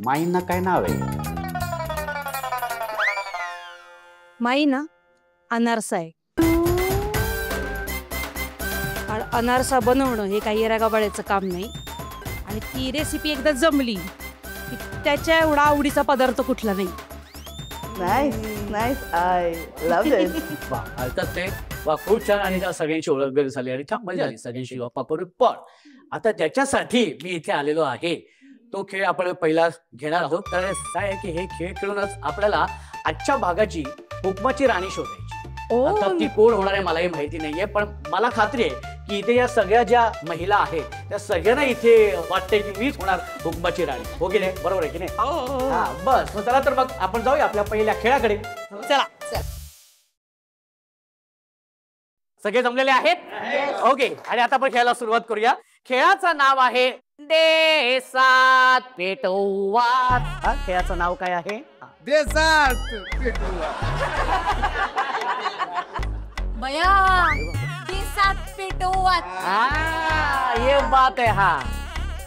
माईंना काय नाव आहे? माई ना अनारसा आहे. अनारसा बनवणं हे काही येरागाबाळ्याचं काम नाही. आणि ती रेसिपी एकदा जमली की त्याच्या एवढा आवडीचा पदार्थ कुठला नाही. Nice nice, I love it. अर्थात ते खूप छान आणि सगळ्यांची ओळख वगैरे झाली आणि छान मजा आली सगळ्यांशी गप्पा करून. पण आता ज्याच्यासाठी मी इथे आलेलो आहे तो खेळ आपण पहिला घेणार आहोत. तर काय आहे की हे खेळ खेळूनच आपल्याला आजच्या भागाची हुकमाची राणी शोधायची. आता ती कोण होणार आहे मलाही माहिती नाहीये, पण मला खात्री आहे की इथे या सगळ्या ज्या महिला आहेत त्या सगळ्यांना इथे वाटतंय की मीच होणार हुकमाची राणी. हो की नाही? बरोबर आहे की नाही? हा बस. चला तर मग आपण जाऊया आपल्या पहिल्या खेळाकडे. चला. सगळे जमलेले आहेत? ओके. आणि आता आपण खेळायला सुरुवात करूया. खेळाचं नाव आहे देसात पेटवात. हा खेळाचं नाव काय आहे? देसात पेटवात. बया देसात पेटवात. ये बात आहे. हा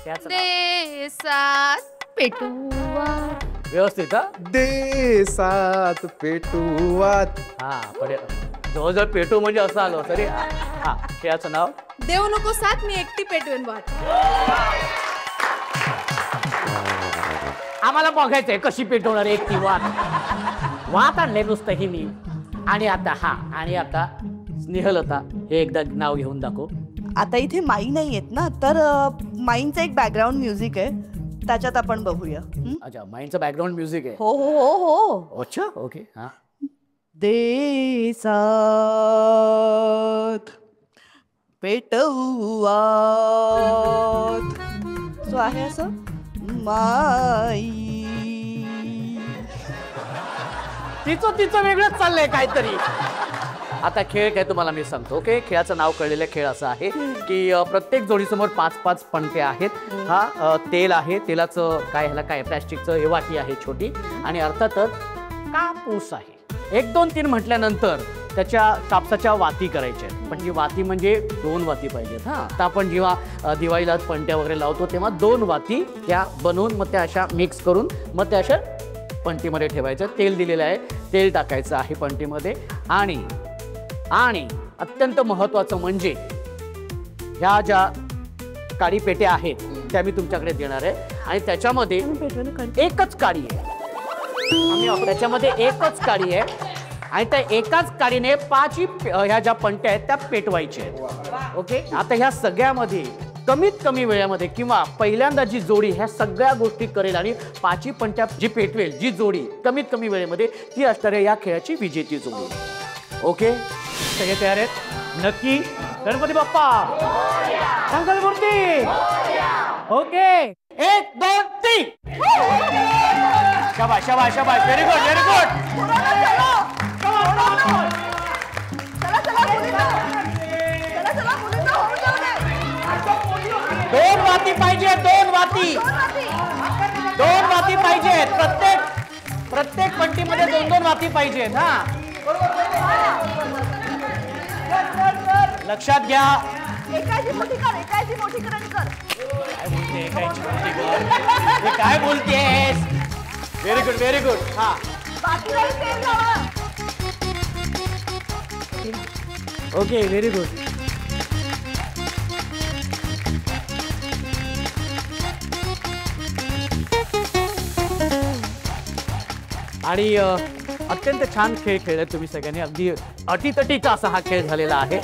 देसात पेटवात. व्यवस्थित. हा देसात पेटवात. हा पण जवळजवळ पेटू म्हणजे असं आलो तरी. हा खेळाचं नाव देऊ नको साथ मी एकटी पेटवेन वाट. आम्हाला बघायचंय कशी पेटवणार एक ती वात. वात आणले नुसतं ही मी. आणि आता आणि आता स्नेहलता हे एकदा नाव घेऊन दाखव. आता इथे माई नाही येत ना, तर माईंचं एक बॅकग्राऊंड म्युझिक आहे, त्याच्यात आपण बघूया. अच्छा, माईंचं बॅकग्राऊंड म्युझिक आहे. हो हो हो हो. अच्छा ओके. हा देसात पेटवात. सो आहे असं माई. तिचं वेगळंच चाललंय काहीतरी. आता खेळ काय तुम्हाला मी सांगतो. ओके, खेळाचं नाव कळलेलं खेळ असं आहे की प्रत्येक जोडीसमोर 5-5 पणते आहेत. हा तेल आहे, तेलाचं काय ह्याला काय प्लॅस्टिकचं हे वाटी आहे छोटी. आणि अर्थातच कापूस आहे. 1 2 3 म्हटल्यानंतर त्याच्या कापसाच्या वाती करायच्या आहेत. पण जी वाती म्हणजे 2 वाती पाहिजेत. हा आता आपण जेव्हा दिवाळीला पणत्या वगैरे लावतो तेव्हा 2 वाती त्या बनवून मग त्या अशा मिक्स करून मग त्या अशा पणतीमध्ये ठेवायचं. तेल दिलेलं आहे, तेल टाकायचं आहे पणतीमध्ये. आणि अत्यंत महत्त्वाचं म्हणजे ह्या ज्या काडी पेट्या आहेत त्या मी तुमच्याकडे देणार आहे. आणि त्याच्यामध्ये एकच काडी आहे. त्याच्यामध्ये एकच काडी आहे आणि त्या एकाच काडीने 5 ह्या ज्या पणत्या आहेत त्या पेटवायच्या आहेत. ओके, आता ह्या सगळ्यामध्ये कमीत कमी वेळामध्ये किंवा पहिल्यांदा जी जोडी ह्या सगळ्या गोष्टी करेल आणि 5 पणत्या जी पेटवेल जी जोडी कमीत कमी वेळेमध्ये ती असणार आहे या खेळाची विजेती जोडी. ओके, सगळे तयार आहेत? नक्की. गणपती बाप्पा मंगलमूर्ती. ओके, 1 2 3. शाबाश शाबाश शाबाश. Very good very good. 2 वाती पाहिजे. 2 वाती पाहिजेत. प्रत्येक पट्टीमध्ये 2-2 वाती पाहिजेत. हा लक्षात घ्या. एकाची मोठी कर. काय बोलतेस? Very good very good. हा ओके व्हेरी गुड. आणि अत्यंत छान खेळ खेळले तुम्ही सगळ्यांनी. अगदी अटीतटीचा असा हा खेळ झालेला आहे.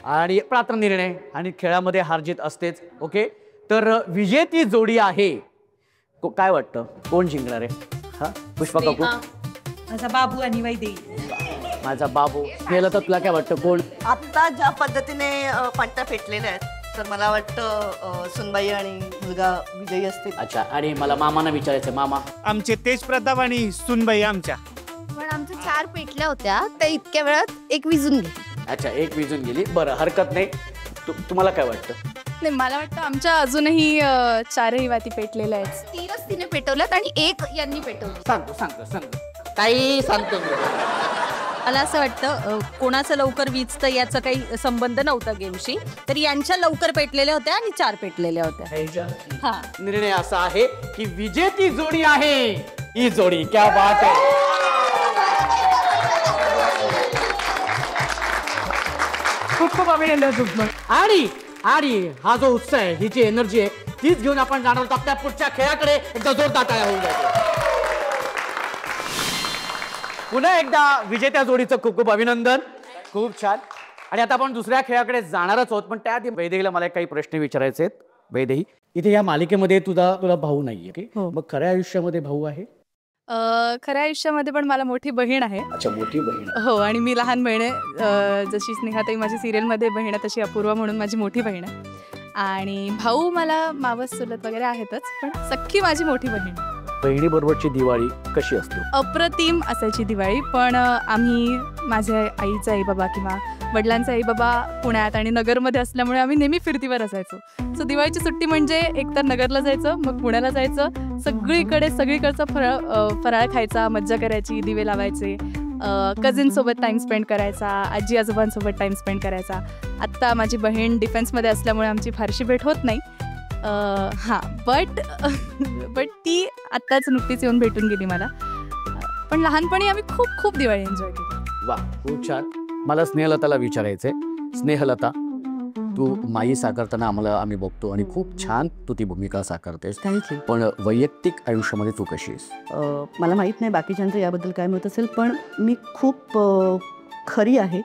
आणि प्रात्र निर्णय आणि खेळामध्ये हारजीत असतेच. ओके, तर विजेती जोडी आहे. काय वाटतं कोण जिंकणार आहे? हा पुष्पा काकू. माझा बाबू आणि वैदेही. माझा बाबू. गेलं तर तुला काय वाटतं कोण? आता ज्या पद्धतीने पणत्या पेटलेल्या आहेत तर मला वाटतं सुनबाई आणि मुलगा विजयी असतील. अच्छा, आणि मला मामांना विचारायचं. मामा. आमचे तेज प्रताप आणि सुनबाई आमच्या. पण आमच्या 4 पेटल्या होत्या त्या इतक्या वेळात 1 विजून गेली. अच्छा, 1 विजून गेली. बरं, हरकत नाही. तुम्हाला काय वाटतं? नाही, मला वाटतं आमच्या अजूनही 4ही वाती पेटलेल्या आहेत. 3च तिने पेटवल्यात आणि 1 यांनी पेटवलं. सांगतो ताई सांगतो मी. मला असं वाटतं कोणाचं लवकर विजतं याचा काही संबंध नव्हता गेमशी, तर यांच्या लवकर पेटलेल्या होत्या आणि 4 पेटलेल्या होत्या. हा, निर्णय असा आहे की विजेती जोडी आहे ही जोडी. क्या बात आहे. खूप खूप अभिनंदन. आणि आणि हा जो उत्साह आहे, ही जी एनर्जी आहे, तीच घेऊन आपण जाणार आहोत आपल्या पुढच्या खेळाकडे. एकदा जोरदार टाळ्या होऊन जाते. पुन्हा एकदा विजेत्या जोडीचं खूप खूप अभिनंदन. खूप छान. आणि आता आपण दुसऱ्या खेळाकडे जाणारच आहोत, पण त्याआधी वैदेहीला मला काही प्रश्न विचारायचे आहेत. वैदेही, इथे या मालिकेमध्ये तुला भाऊ नाहीये, मग खऱ्या आयुष्यामध्ये भाऊ आहे? खऱ्या आयुष्यामध्ये पण मला मोठी बहीण आहे. अच्छा, मोठी बहीण. हो, आणि मी लहान बहीण आहे. जशी स्नेहाताई माझी सिरियलमध्ये बहीण आहे, तशी अपूर्वा म्हणून माझी मोठी बहीण आहे. आणि भाऊ मला मावस चुलत वगैरे आहेतच, पण सख्खी माझी मोठी बहीण. बहिणीबरोबरची दिवाळी कशी असते? अप्रतिम असायची दिवाळी. पण आम्ही, माझ्या आईचे आई बाबा किंवा वडिलांचे आई बाबा पुण्यात आणि नगरमध्ये असल्यामुळे आम्ही नेहमी फिरतीवर असायचो. सो दिवाळीची सुट्टी म्हणजे एकतर नगरला जायचं, मग पुण्याला जायचं, सगळीकडचा फराळ खायचा, मज्जा करायची, दिवे लावायचे, कझिनसोबत टाईम स्पेंड करायचा, आजी आजोबांसोबत टाईम स्पेंड करायचा. आत्ता माझी बहीण डिफेन्समध्ये असल्यामुळे आमची फारशी भेट होत नाही. हां, बट ती आत्ताच नुकतीच येऊन भेटून गेली मला. पण लहानपणी आम्ही खूप खूप दिवाळी एन्जॉय केली. वा, खूप छान. मला स्नेहलताला विचारायचंय. स्नेहलता, तू माई साकारताना आम्ही बघतो आणि खूप छान तू ती भूमिका साकारतेस. थँक्यू. पण वैयक्तिक आयुष्यामध्ये तू कशी आहेस? मला माहीत नाही बाकीच्यांचं याबद्दल काय मत असेल, पण मी खूप खरी आहे.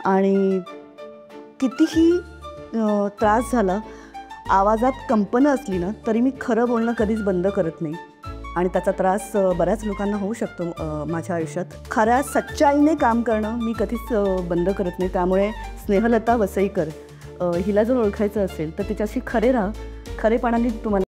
आणि कितीही त्रास झाला, आवाजात कंपनं असली ना, तरी मी खरं बोलणं कधीच बंद करत नाही. आणि त्याचा त्रास बऱ्याच लोकांना होऊ शकतो माझ्या आयुष्यात. खऱ्या सच्चाईने काम करणं मी कधीच बंद करत नाही. त्यामुळे स्नेहलता वसईकर हिला जर ओळखायचं असेल तर तिच्याशी खरेपणाने तुम्हाला